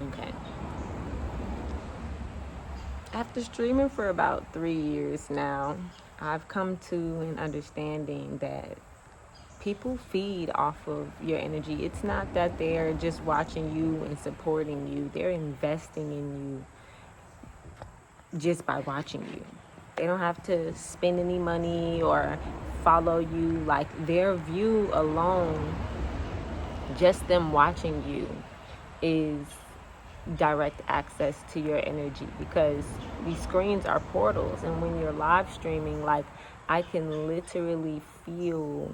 Okay. After streaming for about 3 years now, I've come to an understanding that people feed off of your energy. It's not that they're just watching you and supporting you, they're investing in you just by watching you. They don't have to spend any money or follow you. Like, their view alone, just them watching you, is direct access to your energy, because these screens are portals. And when you're live streaming, like, I can literally feel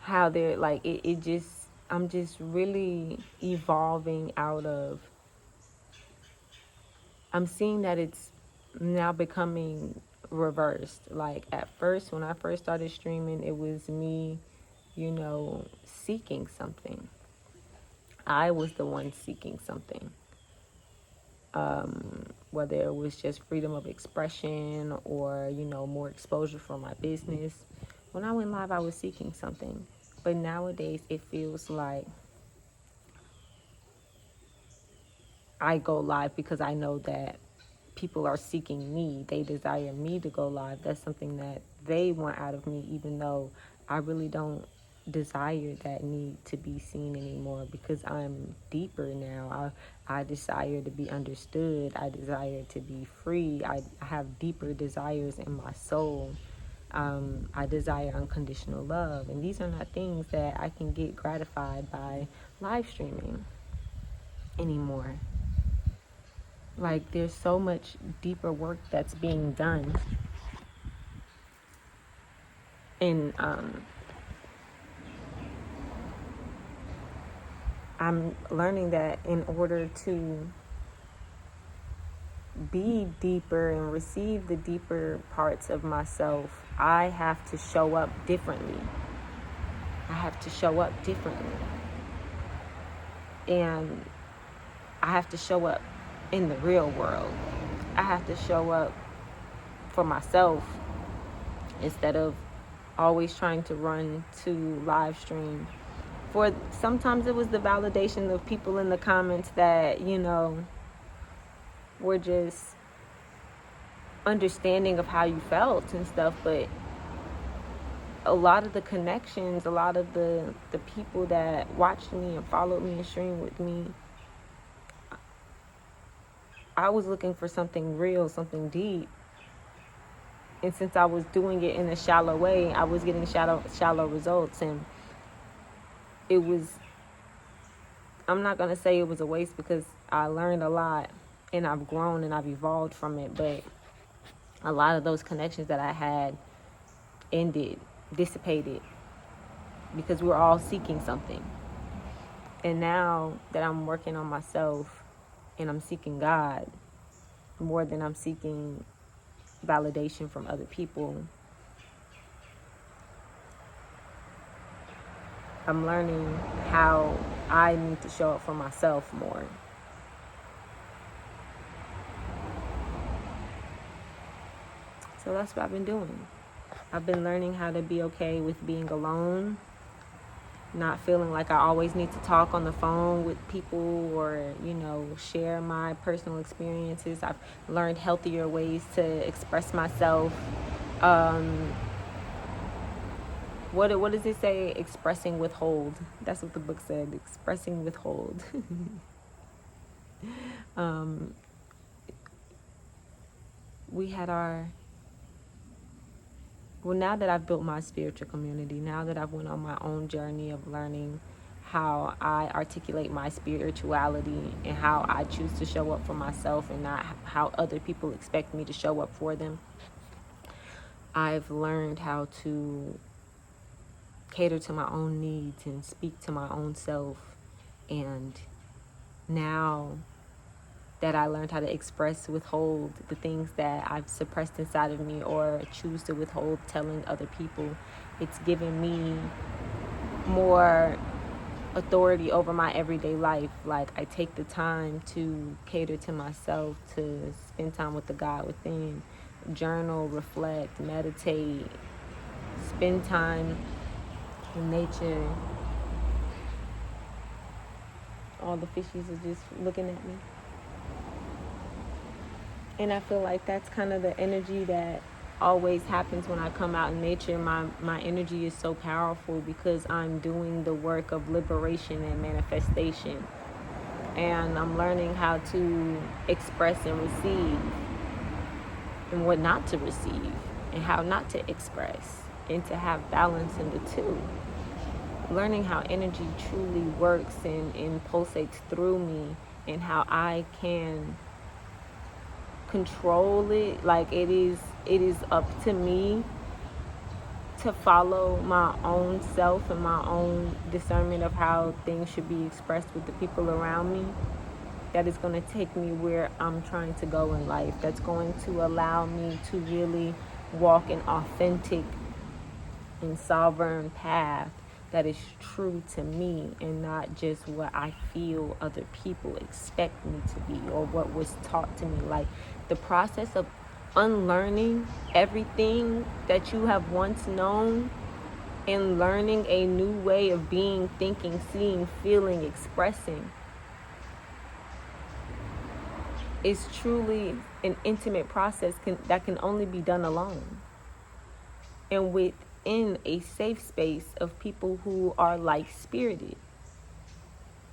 how they're like, it just, I'm just really evolving out of, I'm seeing that it's now becoming reversed. Like, at first, when I first started streaming, it was me, seeking something. I was the one seeking something. Whether it was just freedom of expression or, more exposure for my business. When I went live, I was seeking something. But nowadays, it feels like I go live because I know that people are seeking me. They desire me to go live. That's something that they want out of me, even though I really don't desire that need to be seen anymore, because I'm deeper now. I desire to be understood. I desire to be free. I have deeper desires in my soul. I desire unconditional love. And these are not things that I can get gratified by live streaming anymore. Like, there's so much deeper work that's being done. And I'm learning that in order to be deeper and receive the deeper parts of myself, I have to show up differently. I have to show up differently. And I have to show up in the real world. I have to show up for myself instead of always trying to run to live stream. For sometimes it was the validation of people in the comments that, were just understanding of how you felt and stuff. But a lot of the connections, a lot of the people that watched me and followed me and streamed with me, I was looking for something real, something deep. And since I was doing it in a shallow way, I was getting shallow results. And it was, I'm not going to say it was a waste, because I learned a lot and I've grown and I've evolved from it. But a lot of those connections that I had ended, dissipated, because we're all seeking something. And now that I'm working on myself and I'm seeking God more than I'm seeking validation from other people, I'm learning how I need to show up for myself more. So that's what I've been doing. I've been learning how to be okay with being alone, not feeling like I always need to talk on the phone with people or, share my personal experiences. I've learned healthier ways to express myself. What does it say? Expressing withhold. That's what the book said. Expressing withhold. We had now that I've built my spiritual community, now that I've went on my own journey of learning how I articulate my spirituality and how I choose to show up for myself and not how other people expect me to show up for them, I've learned how to cater to my own needs and speak to my own self. And now that I learned how to withhold the things that I've suppressed inside of me or choose to withhold telling other people, it's given me more authority over my everyday life. Like, I take the time to cater to myself, to spend time with the God within, journal, reflect, meditate, spend time in nature, All the fishies are just looking at me. And I feel like that's kind of the energy that always happens when I come out in nature. My energy is so powerful because I'm doing the work of liberation and manifestation. And I'm learning how to express and receive and what not to receive and how not to express and to have balance in the two. Learning how energy truly works and pulsates through me and how I can control it. Like it is up to me to follow my own self and my own discernment of how things should be expressed with the people around me. That is going to take me where I'm trying to go in life. That's going to allow me to really walk an authentic and sovereign path that is true to me and not just what I feel other people expect me to be or what was taught to me. Like the process of unlearning everything that you have once known and learning a new way of being, thinking, seeing, feeling, expressing is truly an intimate process that can only be done alone and within a safe space of people who are like-spirited,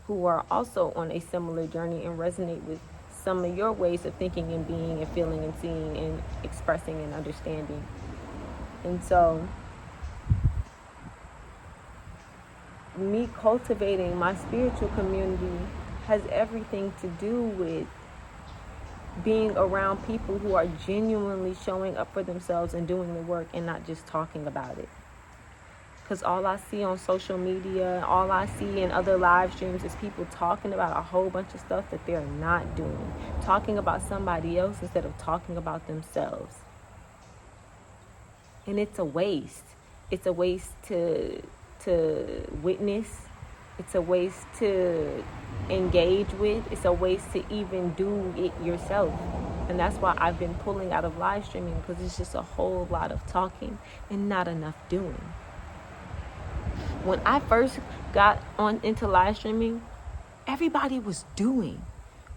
who are also on a similar journey and resonate with some of your ways of thinking and being and feeling and seeing and expressing and understanding. And so me cultivating my spiritual community has everything to do with being around people who are genuinely showing up for themselves and doing the work and not just talking about it. Because all I see on social media, all I see in other live streams is people talking about a whole bunch of stuff that they're not doing. Talking about somebody else instead of talking about themselves. And it's a waste. It's a waste to witness. It's a waste to engage with. It's a waste to even do it yourself. And that's why I've been pulling out of live streaming, because it's just a whole lot of talking and not enough doing. When I first got on into live streaming, everybody was doing.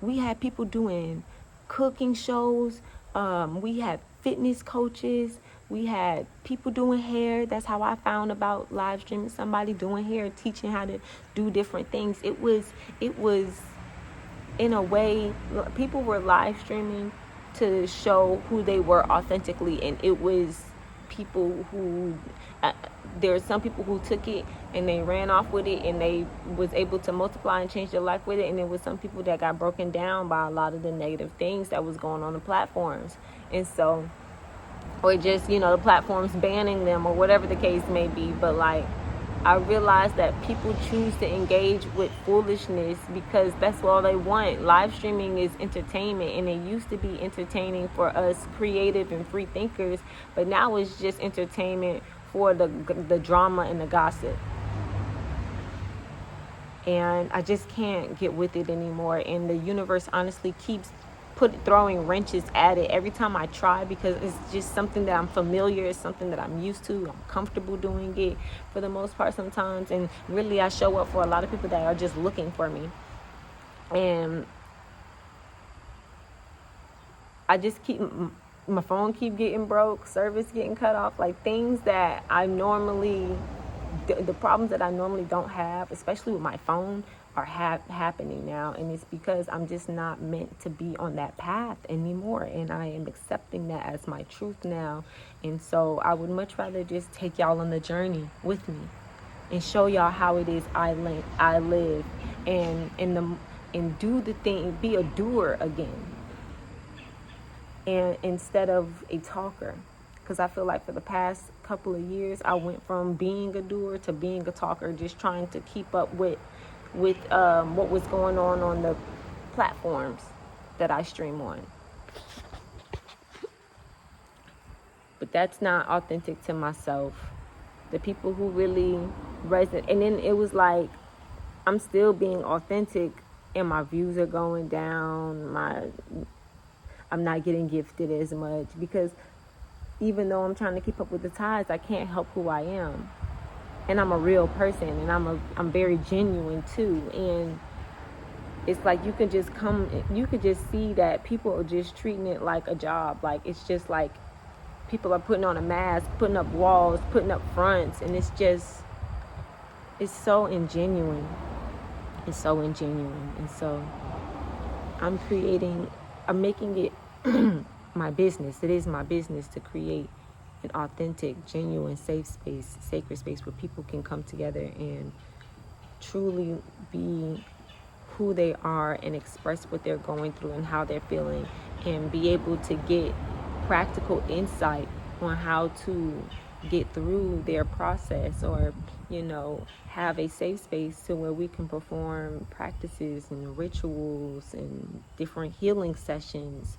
We had people doing cooking shows. We had fitness coaches. We had people doing hair. That's how I found about live streaming. Somebody doing hair, teaching how to do different things. It was in a way, people were live streaming to show who they were authentically, and it was people who there are some people who took it and they ran off with it and they was able to multiply and change their life with it, and there was some people that got broken down by a lot of the negative things that was going on the platforms. And so, or just, the platforms banning them or whatever the case may be. But like, I realized that people choose to engage with foolishness because that's all they want. Live streaming is entertainment, and it used to be entertaining for us creative and free thinkers, but now it's just entertainment for the drama and the gossip. And I just can't get with it anymore. And the universe honestly keeps throwing wrenches at it every time I try, because it's just something that I'm familiar, it's something that I'm used to, I'm comfortable doing it for the most part sometimes, and really I show up for a lot of people that are just looking for me. And I just my phone keep getting broke, service getting cut off, like things that I normally, the problems that I normally don't have, especially with my phone, are happening now. And it's because I'm just not meant to be on that path anymore, and I am accepting that as my truth now. And so I would much rather just take y'all on the journey with me and show y'all how it is I live and do the thing, be a doer again, and instead of a talker. Because I feel like for the past couple of years I went from being a doer to being a talker, just trying to keep up with what was going on the platforms that I stream on. But that's not authentic to myself. The people who really resonate, and then it was like I'm still being authentic and my views are going down, I'm not getting gifted as much, because even though I'm trying to keep up with the tides, I can't help who I am. And I'm a real person, and I'm very genuine too. And it's like you could just see that people are just treating it like a job. Like, it's just like people are putting on a mask, putting up walls, putting up fronts, and it's so ingenuine. It's so ingenuine. And so I'm making it my business. It is my business to create an authentic, genuine, safe space, sacred space where people can come together and truly be who they are and express what they're going through and how they're feeling, and be able to get practical insight on how to get through their process, or have a safe space to where we can perform practices and rituals and different healing sessions,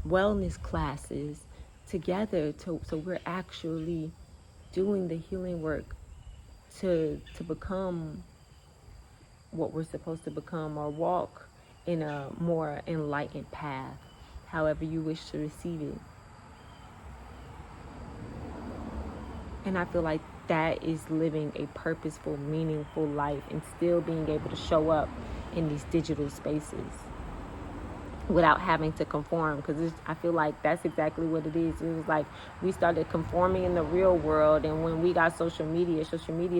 wellness classes together, so we're actually doing the healing work to become what we're supposed to become, or walk in a more enlightened path, however you wish to receive it. And I feel like that is living a purposeful, meaningful life, and still being able to show up in these digital spaces without having to conform, because I feel like that's exactly what it is. It was like we started conforming in the real world, and when we got social media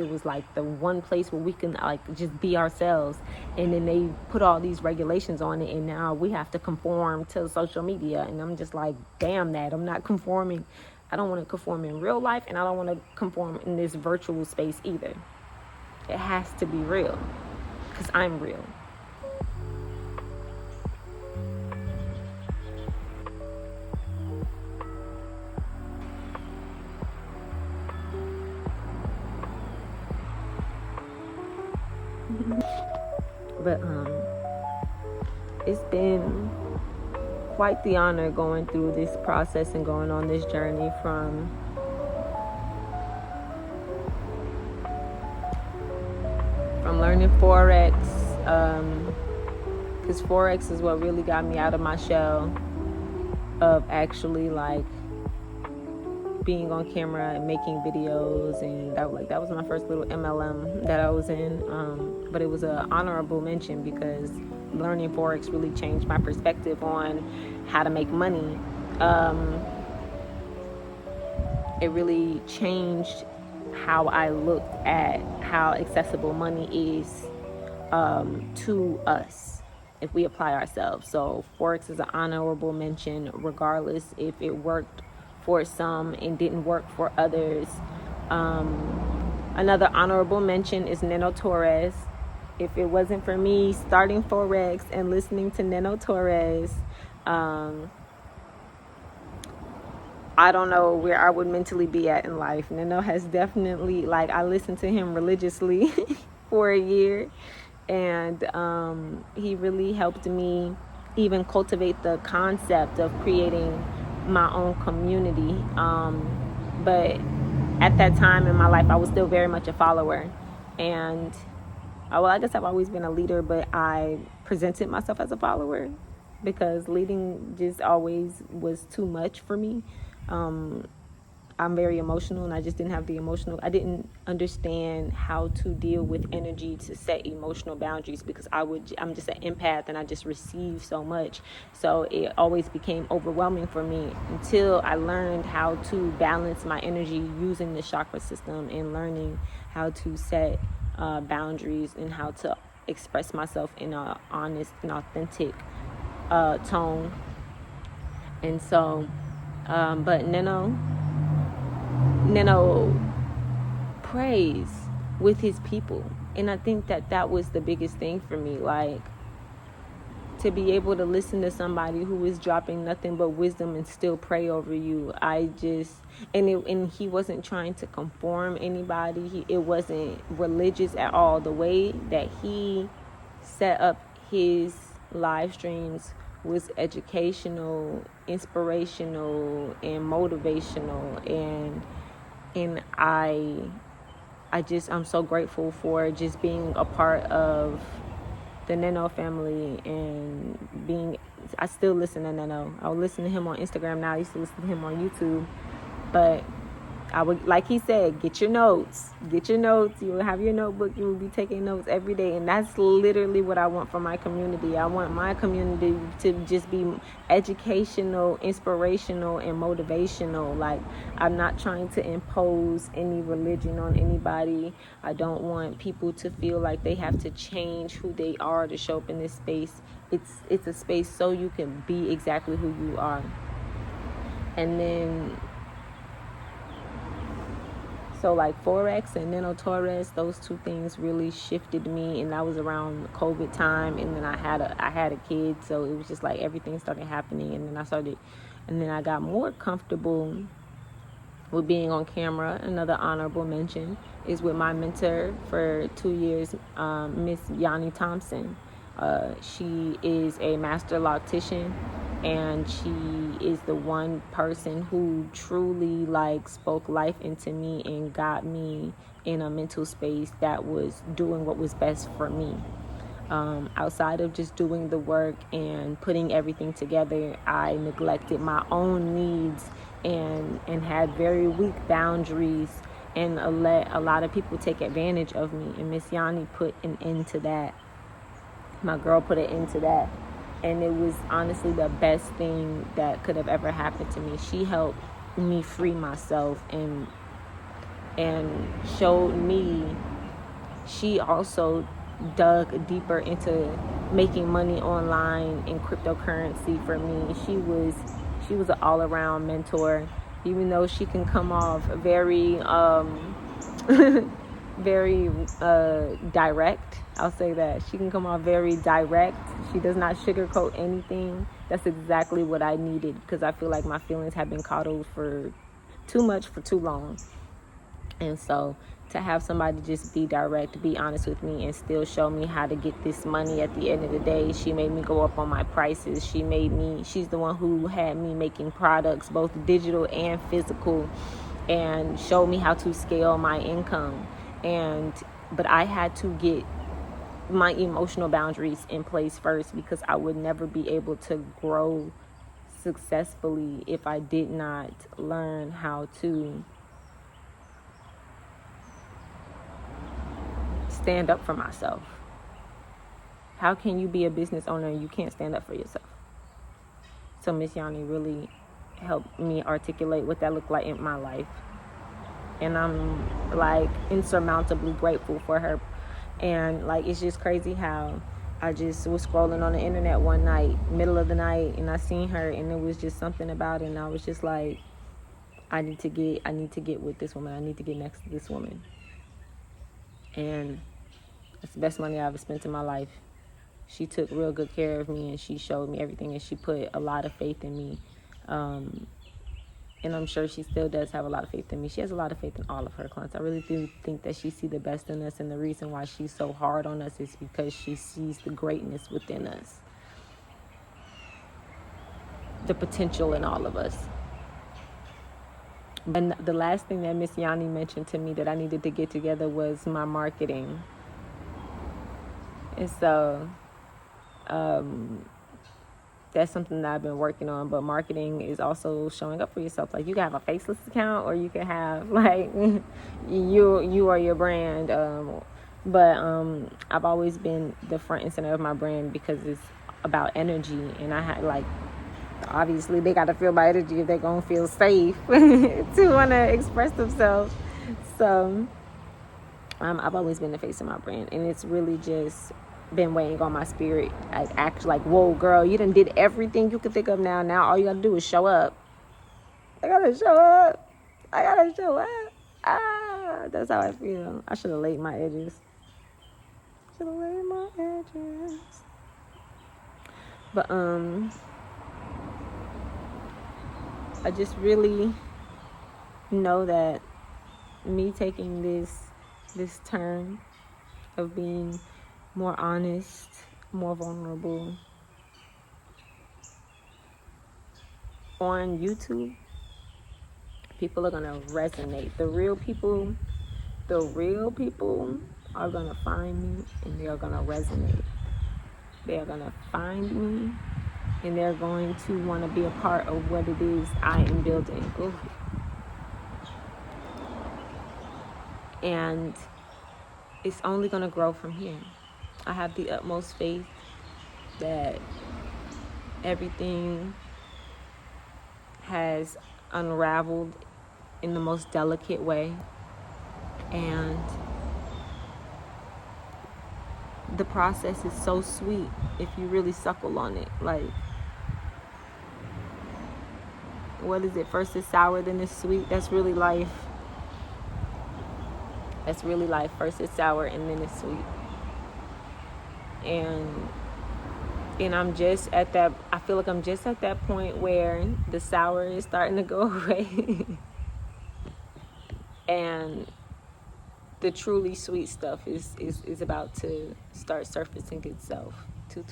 was like the one place where we can like just be ourselves, and then they put all these regulations on it, and now we have to conform to social media. And I'm just like, damn that, I'm not conforming. I don't want to conform in real life, and I don't want to conform in this virtual space either. It has to be real, because I'm real. But it's been quite the honor going through this process and going on this journey from learning Forex, because Forex is what really got me out of my shell of actually like being on camera and making videos, and that was my first little MLM that I was in, but it was an honorable mention because learning Forex really changed my perspective on how to make money. It really changed how I looked at how accessible money is to us if we apply ourselves. So Forex is an honorable mention regardless if it worked for some and didn't work for others. Another honorable mention is Neno Torres. If it wasn't for me starting Forex and listening to Neno Torres, I don't know where I would mentally be at in life. Neno has definitely, like, I listened to him religiously for a year, and he really helped me even cultivate the concept of creating my own community. But at that time in my life, I was still very much a follower, and I guess I've always been a leader, but I presented myself as a follower because leading just always was too much for me. I'm very emotional, and I just didn't have I didn't understand how to deal with energy to set emotional boundaries, because I'm just an empath and I just receive so much. So it always became overwhelming for me until I learned how to balance my energy using the chakra system and learning how to set boundaries and how to express myself in an honest and authentic tone. And so, but Neno prays with his people, and I think that was the biggest thing for me, like to be able to listen to somebody who is dropping nothing but wisdom and still pray over you. And he wasn't trying to conform anybody. It wasn't religious at all. The way that he set up his live streams was educational, inspirational, and motivational, and I'm so grateful for just being a part of the Neno family, and I still listen to Neno. I'll listen to him on Instagram now. I used to listen to him on YouTube, but I would, like he said, get your notes. Get your notes. You will have your notebook. You will be taking notes every day. And that's literally what I want for my community. I want my community to just be educational, inspirational, and motivational. Like, I'm not trying to impose any religion on anybody. I don't want people to feel like they have to change who they are to show up in this space. It's a space so you can be exactly who you are. And then, so like Forex and Nano-Torres, those two things really shifted me, and that was around COVID time. And then I had a kid, so it was just like everything started happening. And then I got more comfortable with being on camera. Another honorable mention is with my mentor for 2 years, Miss Yanni Thompson. She is a master loctician, and she is the one person who truly like spoke life into me and got me in a mental space that was doing what was best for me. Outside of just doing the work and putting everything together, I neglected my own needs and had very weak boundaries, and let a lot of people take advantage of me. And Miss Yanni put an end to that. My girl put an end to that. And it was honestly the best thing that could have ever happened to me. She helped me free myself and showed me. She also dug deeper into making money online in cryptocurrency for me. She was an all-around mentor, even though she can come off very very direct. I'll say that. She can come off very direct. She does not sugarcoat anything. That's exactly what I needed, because I feel like my feelings have been coddled for too much for too long. And so to have somebody just be direct, be honest with me, and still show me how to get this money at the end of the day. She made me go up on my prices. She's the one who had me making products, both digital and physical, and showed me how to scale my income. But I had to get my emotional boundaries in place first, because I would never be able to grow successfully if I did not learn how to stand up for myself. How can you be a business owner and you can't stand up for yourself? So Miss Yanni really helped me articulate what that looked like in my life. And I'm like insurmountably grateful for her. And like, it's just crazy how I just was scrolling on the internet one night, middle of the night, and I seen her, and it was just something about it, and I was just like, I need to get with this woman. I need to get next to this woman. And it's the best money I ever spent in my life. She took real good care of me, and she showed me everything, and she put a lot of faith in me. And I'm sure she still does have a lot of faith in me. She has a lot of faith in all of her clients. I really do think that she sees the best in us, and the reason why she's so hard on us is because she sees the greatness within us, the potential in all of us. And the last thing that Miss Yanni mentioned to me that I needed to get together was my marketing. And so that's something that I've been working on. But marketing is also showing up for yourself. Like, you can have a faceless account, or you can have like you are your brand. But I've always been the front and center of my brand, because it's about energy, and I had like, obviously they got to feel my energy if they're gonna feel safe to want to express themselves. So I've always been the face of my brand, and it's really just been weighing on my spirit. I act like, whoa girl, you done did everything you could think of. Now all you gotta do is show up. I gotta show up. That's how I feel. I should have laid my edges. But I just really know that me taking this turn of being more honest, more vulnerable on YouTube, people are gonna resonate. The real people are gonna find me, and they are gonna resonate. They are gonna find me, and they're going to want to be a part of what it is I am building. Ooh. And it's only going to grow from here. I have the utmost faith that everything has unraveled in the most delicate way, and the process is so sweet if you really suckle on it. Like, what is it? First it's sour, then it's sweet. That's really life. That's really life. First it's sour, and then it's sweet. And I'm just at that, I feel like I'm just at that point where the sour is starting to go away. And the truly sweet stuff is about to start surfacing itself. Two.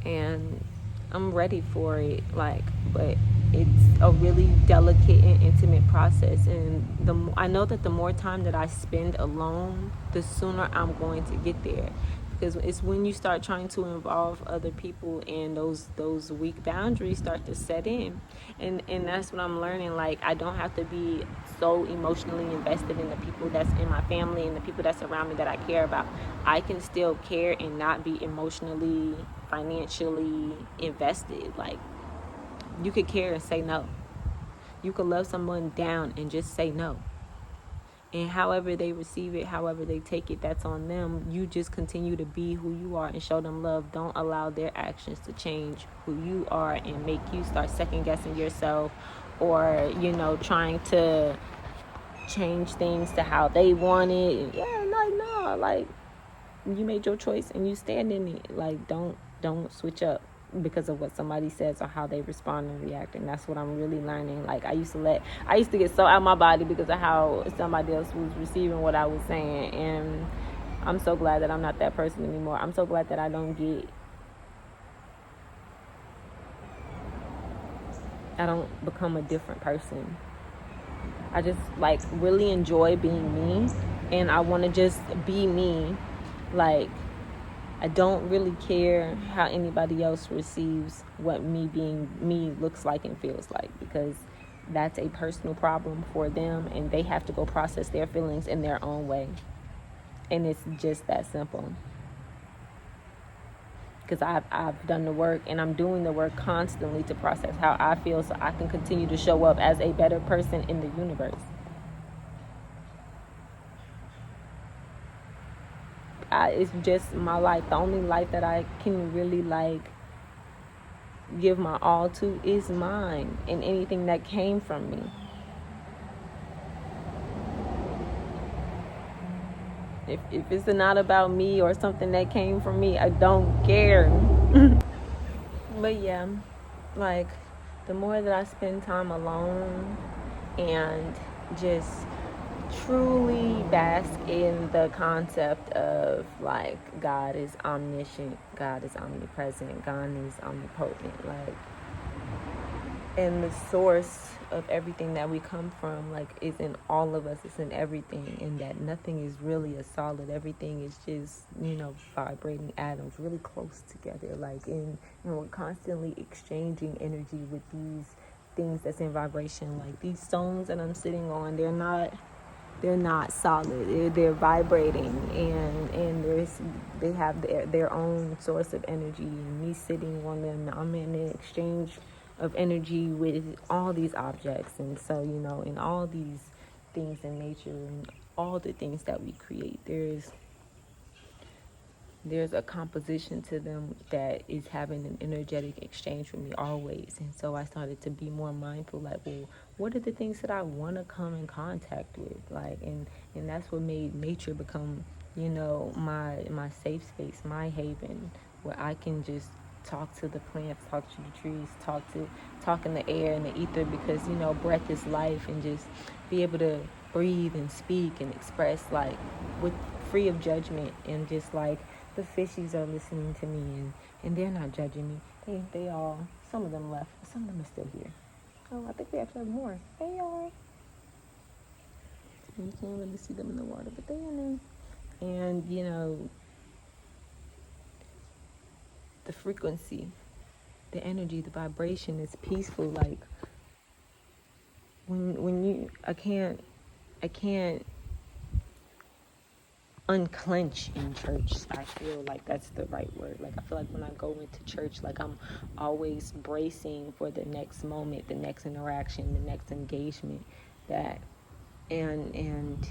And I'm ready for it, like, but it's a really delicate and intimate process. And I know that the more time that I spend alone, the sooner I'm going to get there. Because it's when you start trying to involve other people and those weak boundaries start to set in. And that's what I'm learning. Like, I don't have to be so emotionally invested in the people that's in my family and the people that's around me that I care about. I can still care and not be emotionally, financially invested. Like, you could care and say no. You could love someone down and just say no. And however they receive it, however they take it, that's on them. You just continue to be who you are and show them love. Don't allow their actions to change who you are and make you start second guessing yourself, or, trying to change things to how they want it. And like, you made your choice and you stand in it. Like, don't switch up because of what somebody says or how they respond and react. And that's what I'm really learning. Like, I used to get so out of my body because of how somebody else was receiving what I was saying. And I'm so glad that I'm not that person anymore. I'm so glad that I don't become a different person. I just, like, really enjoy being me, and I want to just be me. Like, I don't really care how anybody else receives what me being me looks like and feels like, because that's a personal problem for them, and they have to go process their feelings in their own way. And it's just that simple. Because I've done the work, and I'm doing the work constantly to process how I feel so I can continue to show up as a better person in the universe. It's just my life. The only life that I can really, like, give my all to is mine, and anything that came from me. If it's not about me or something that came from me, I don't care. But yeah, like, the more that I spend time alone and just truly bask in the concept of, like, God is omniscient, God is omnipresent, God is omnipotent, like, and the source of everything that we come from, like, is in all of us, it's in everything, and that nothing is really a solid. Everything is just, vibrating atoms really close together, like, and we're constantly exchanging energy with these things that's in vibration. Like, these stones that I'm sitting on, they're not solid. They're vibrating, and they have their own source of energy. And me sitting on them, I'm in an exchange of energy with all these objects. And so, in all these things in nature and all the things that we create, there's a composition to them that is having an energetic exchange with me always. And so I started to be more mindful, like, well, what are the things that I want to come in contact with? Like, and that's what made nature become, my safe space, my haven, where I can just talk to the plants, talk to the trees, talk in the air and the ether, because, breath is life, and just be able to breathe and speak and express, like, with free of judgment. And just, like, the fishies are listening to me, and they're not judging me. They all, some of them left, some of them are still here. Oh, I think we actually have more. They are. You can't really see them in the water, but they're in there. And, the frequency, the energy, the vibration is peaceful. Like, when you I can't unclench in church. I feel like that's the right word. Like I feel like when I go into church, like I'm always bracing for the next moment, the next interaction, the next engagement. That and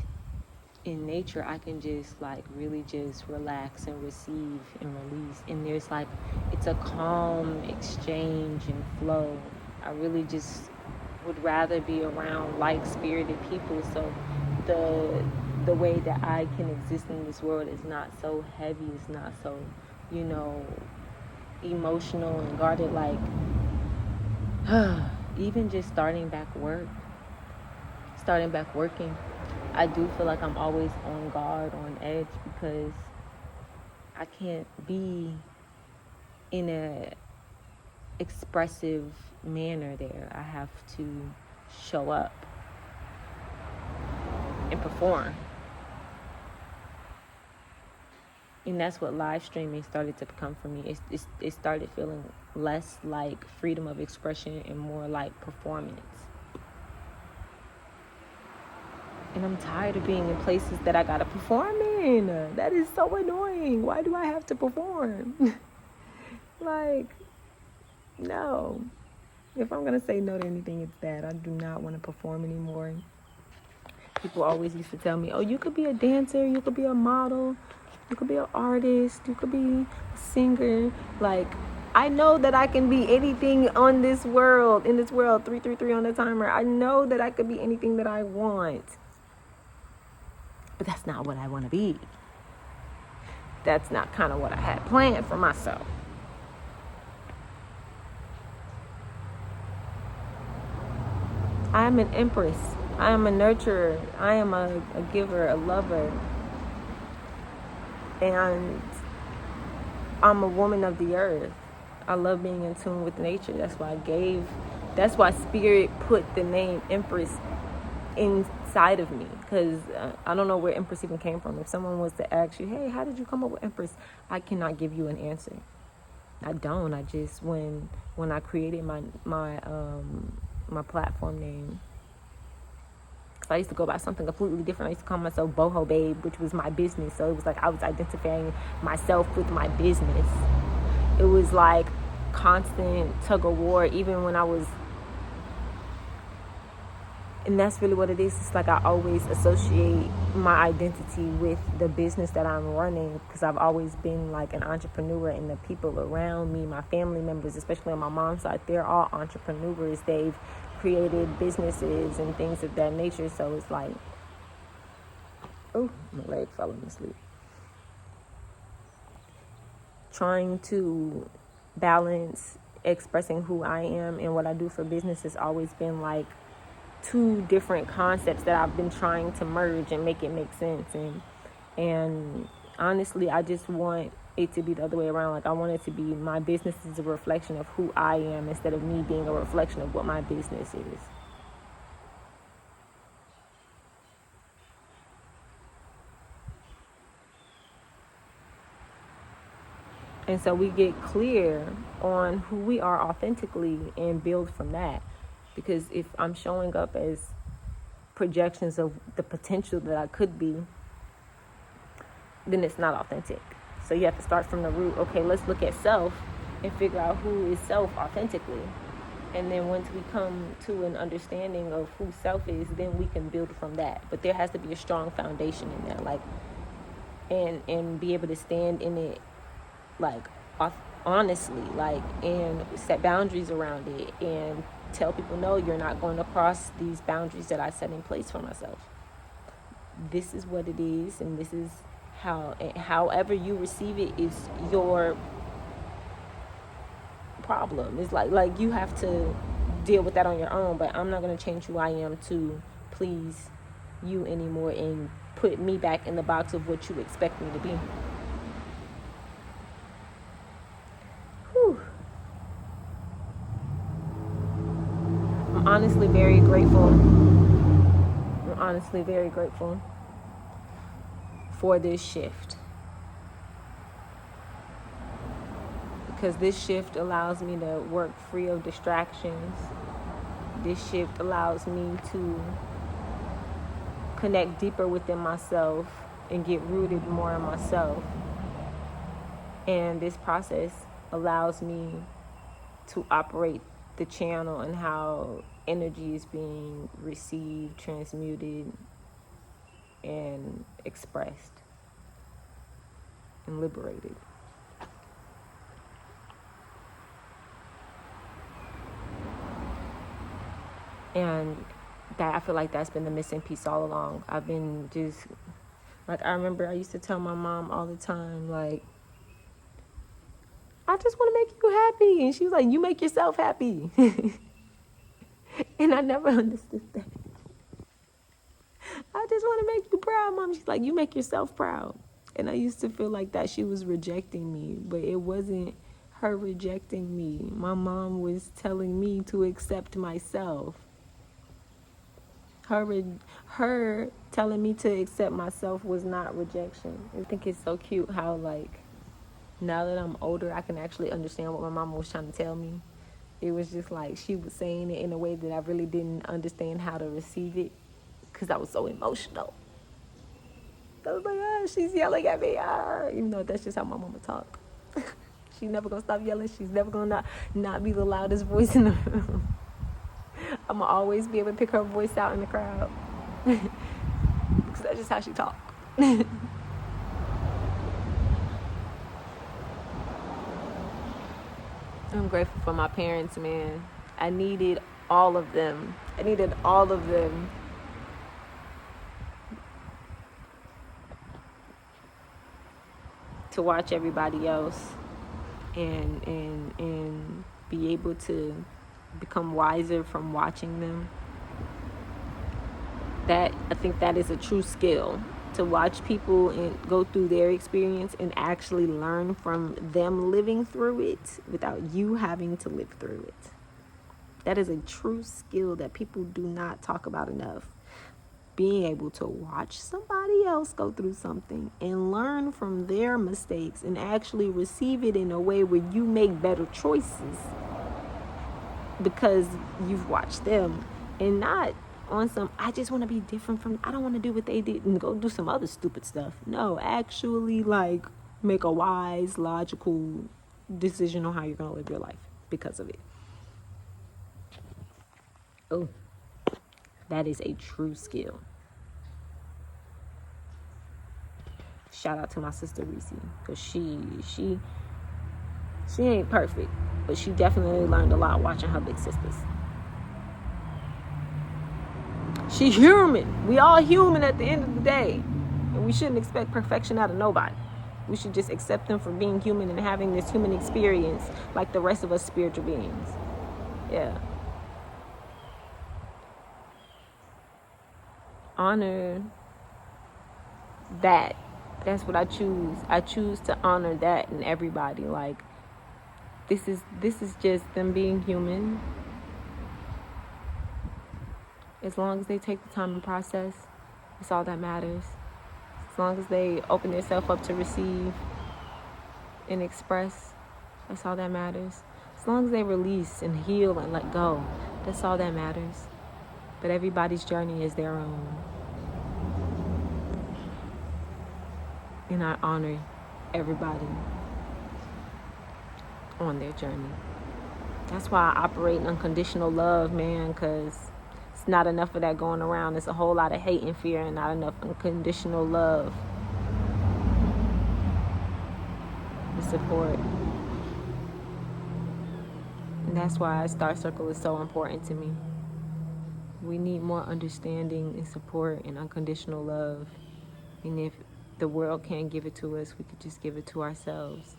in nature I can just like really just relax and receive and release, and there's like it's a calm exchange and flow. I really just would rather be around like-spirited people, so the way that I can exist in this world is not so heavy, it's not so, you know, emotional and guarded. Like even just starting back working, I do feel like I'm always on guard, on edge, because I can't be in a expressive manner there. I have to show up and perform. And that's what live streaming started to become for me. It started feeling less like freedom of expression and more like performance. And I'm tired of being in places that I gotta perform in. That is so annoying. Why do I have to perform? Like, no. If I'm gonna say no to anything, it's that. I do not want to perform anymore. People always used to tell me, oh, you could be a dancer, you could be a model, you could be an artist, you could be a singer. Like, I know that I can be anything on this world, 333 on the timer. I know that I could be anything that I want. But that's not what I want to be. That's not kind of what I had planned for myself. I am an empress. I am a nurturer. I am a giver, a lover. And I'm a woman of the earth. I love being in tune with nature. That's why Spirit put the name Empress inside of me. Because I don't know where Empress even came from. If someone was to ask you, hey, how did you come up with Empress? I cannot give you an answer. I don't. I just, when I created my platform name, because I used to go by something completely different. I used to call myself Boho Babe, which was my business. So it was like I was identifying myself with my business. It was like constant tug of war, even when I was, and that's really what it is. It's like I always associate my identity with the business that I'm running, because I've always been like an entrepreneur, and the people around me, my family members, especially on my mom's side, they're all entrepreneurs. They've created businesses and things of that nature. So it's like, oh, my leg fell asleep. Trying to balance expressing who I am and what I do for business has always been like two different concepts that I've been trying to merge and make it make sense. And honestly, I just want it to be the other way around. Like, I want it to be my business is a reflection of who I am, instead of me being a reflection of what my business is. And so we get clear on who we are authentically and build from that. Because if I'm showing up as projections of the potential that I could be, then it's not authentic. So you have to start from the root. Okay, let's look at self and figure out who is self authentically. And then once we come to an understanding of who self is, then we can build from that. But there has to be a strong foundation in that, like, and be able to stand in it, like, honestly, like, and set boundaries around it, and tell people, no, you're not going to cross these boundaries that I set in place for myself. This is what it is, and this is how, however you receive it is your problem. It's like you have to deal with that on your own, but I'm not going to change who I am to please you anymore and put me back in the box of what you expect me to be. Whew. I'm honestly very grateful for this shift, because this shift allows me to work free of distractions, This shift allows me to connect deeper within myself and get rooted more in myself. And this process allows me to operate the channel and how energy is being received, transmuted, and expressed and liberated. And that, I feel like that's been the missing piece all along. I've been just, like, I remember I used to tell my mom all the time, like, I just want to make you happy. And she was like, you make yourself happy. And I never understood that. I just want to make you proud, Mom. She's like, you make yourself proud. And I used to feel like that she was rejecting me, but it wasn't her rejecting me. My mom was telling me to accept myself. Her telling me to accept myself was not rejection. I think it's so cute how, like, now that I'm older, I can actually understand what my mama was trying to tell me. It was just like she was saying it in a way that I really didn't understand how to receive it because I was so emotional. I was like, she's yelling at me. Even though that's just how my mama talk. She's never going to stop yelling. She's never going to not be the loudest voice in the room. I'm going to always be able to pick her voice out in the crowd. Because that's just how she talk. I'm grateful for my parents, man. I needed all of them. To watch everybody else and be able to become wiser from watching them. That, I think that is a true skill, to watch people and go through their experience and actually learn from them living through it without you having to live through it. That is a true skill that people do not talk about enough. Being able to watch somebody else go through something and learn from their mistakes and actually receive it in a way where you make better choices because you've watched them, and not on some, I just want to be different from, I don't want to do what they did and go do some other stupid stuff. No, actually, like, make a wise, logical decision on how you're going to live your life because of it. Oh, that is a true skill. Shout out to my sister Reese, because she ain't perfect, but she definitely learned a lot watching her big sisters. She human. We all human at the end of the day, and we shouldn't expect perfection out of nobody. We should just accept them for being human and having this human experience like the rest of us spiritual beings. Yeah. Honor that. That's what I choose. I choose to honor that in everybody. Like, this is just them being human. As long as they take the time and process, it's all that matters. As long as they open themselves up to receive and express, that's all that matters. As long as they release and heal and let go, that's all that matters. But everybody's journey is their own. And I honor everybody on their journey. That's why I operate in unconditional love, man, because it's not enough of that going around. It's a whole lot of hate and fear and not enough unconditional love. The support. And that's why Star Circle is so important to me. We need more understanding and support and unconditional love. And if the world can't give it to us, we could just give it to ourselves.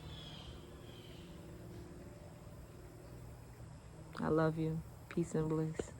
I love you. Peace and bliss.